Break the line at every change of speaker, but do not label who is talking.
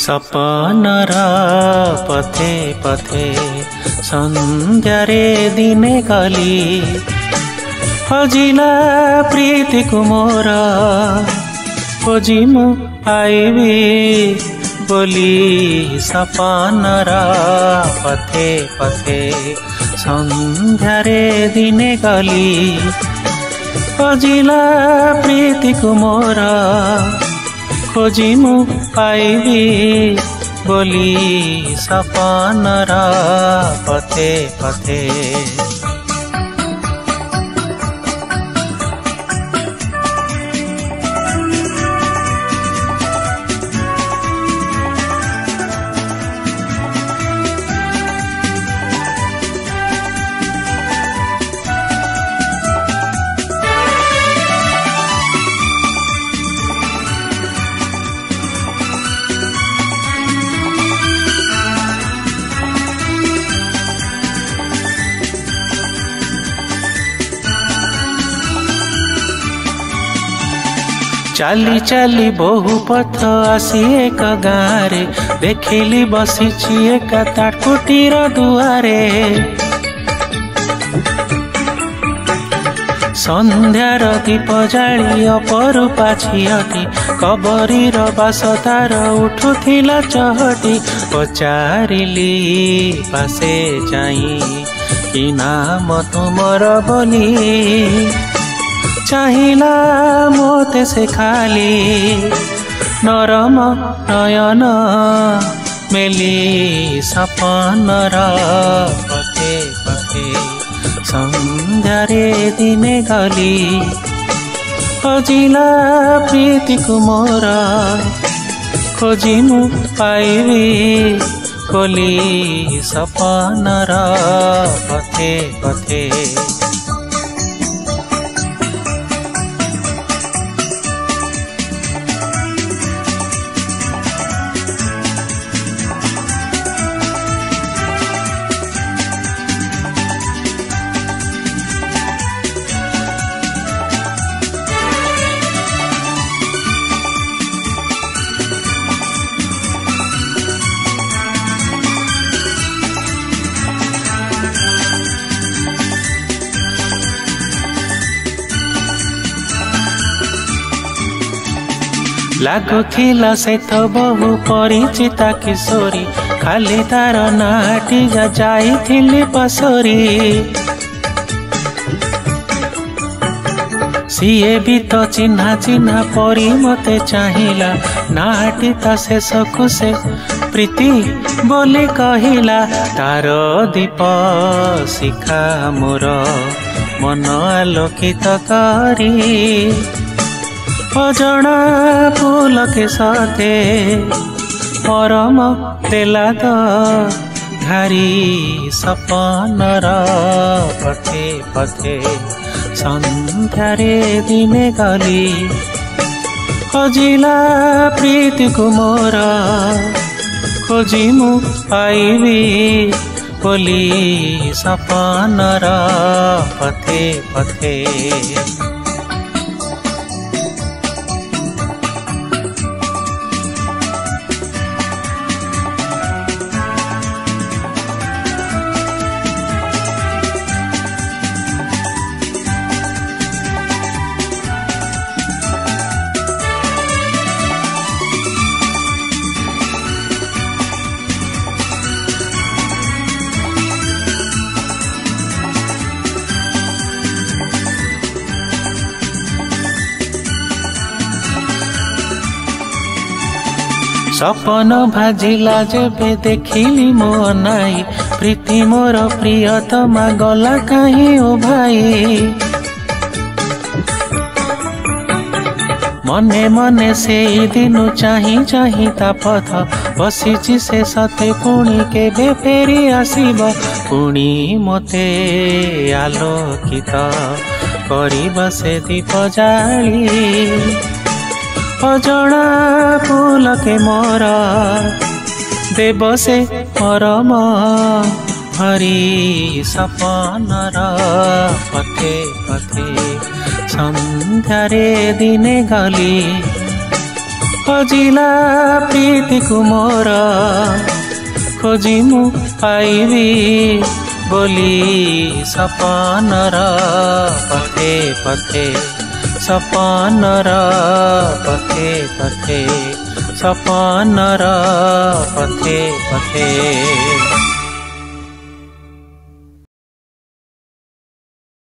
सपनर पथे पथे संध्यारे दिने गली हजिला प्रीति को मोर खोजी मु आईबी बोली सपनर पथे पथे संध्यारे दिने गली हजिला प्रीति को मोर खोजी मु पाइबी बोली सपनर पथे पथे चाली चाली बहु पथ आसी एक गाँव देखिली बसीची एक ताटकुटीर दुआरे संध्यार दीप जाली अपरूपा झीयटी कबरीर बास तार उठुथिला चहटी पचारिली पासे जाई कि नाम तुमर बोली चाहिला मोते से खाली नरम नयन मेली सपनर पथे पथे संध्यारे दिने गली हजिला प्रीति को मोर खोजी मु पाइबी बोली सपनर पथे पथे लागुथिला से तो बहु परिचिता किशोरी खाली तार नाटी जाइथिली पसोरी सीए भी तो चिन्हा चिन्हा परी मते चाहिला नाटी ता शेषकु से प्रीति बोली कहिला तार दीप शिखा मोर मन आलोकित करी अजଣା फूल के साथे परम देला तो घारी सपनर पथे पथे संध्यारे दिने गली हजिला प्रीति को मोर खोजी मु पाइबी बोली सपनर पथे पथे सपन भाजिला जेबे देखिली मो नाई प्रीति मोर प्रियतमा गला कहीं ओ भाई मने मने से दिनु चाही चाही ता पथ बसीची से सते पुणी केबे फेरी आसीब पुणी मते आलोकित करिब से दीप जाली अजଣା फूल के मोर देव से परम हरी सपनर पथे पथे संध्यारे दिने गली ଖୋଜିଲା ପ୍ରୀତିକୁ ମୋର ଖୋଜି ମୁଁ ପାଇବି ବୋଲି ସପନର ପଥେ ପଥେ ସପନର ପଥେ ପଥେ ସପନର ପଥେ ପଥେ।